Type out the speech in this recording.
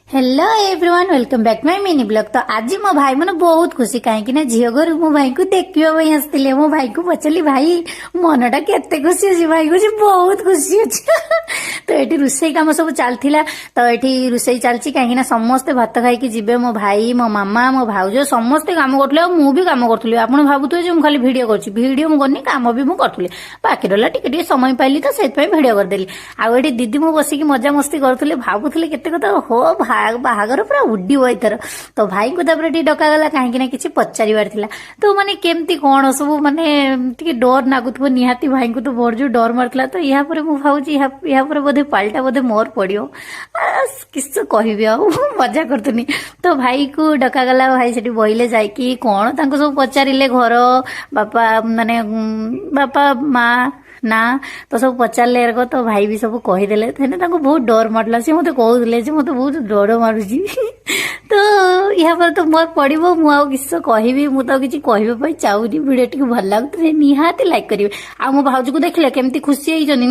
Hello everyone welcome back my mini blog. तो आज मो भाई मैंने बहुत खुशी कहीं झील घर मो भाई को देखा आसते मो भाई को पचारि भाई मनटा केते खुशी अच्छी भाई को बहुत खुशी अच्छी तो ये रोषे कम सब चलता तो ये रोषे चलती कहीं समस्ते भात खाई जी मो भाई मो मामा मो भाउज समस्ते कम करुले मुझे कम करी आप भावुए मुझे खाली भिड कर मुझे कम भी मुझे बाकी रहा टे समय पाइली तो से भिड करदेली आउ ये दीदी मो बसिक मजा मस्ती करुले भावुले केते कथा हो बाहागर पूरा उड्डीब एथर तो भाई को डकागला कहीं किसी पचार तो माने केमती कौन सब माने डर नागुव निहाती भाई को तो बड़ जो डर मारता तो या मुझे बोधे पाल्टा बोधे मोर पड़ो किस कह मजा करतुनी तो भाई को डकागला भाई से बहिले जाकि कौन सब पचारे घर बापा माने बापा माँ ना तो सब पचारे तो भाई भी सब कहीदेले बहुत डर मारला सी मत कहते मत बहुत डर मारुची तो या पर तो मोर पड़ो मुझे कहबी मुझे किसी कहवाई चाहूनी भिडियो टी भल लगुले निहाती लाइक करेंगे आ मो भाउज को देखले केमती खुशी होती।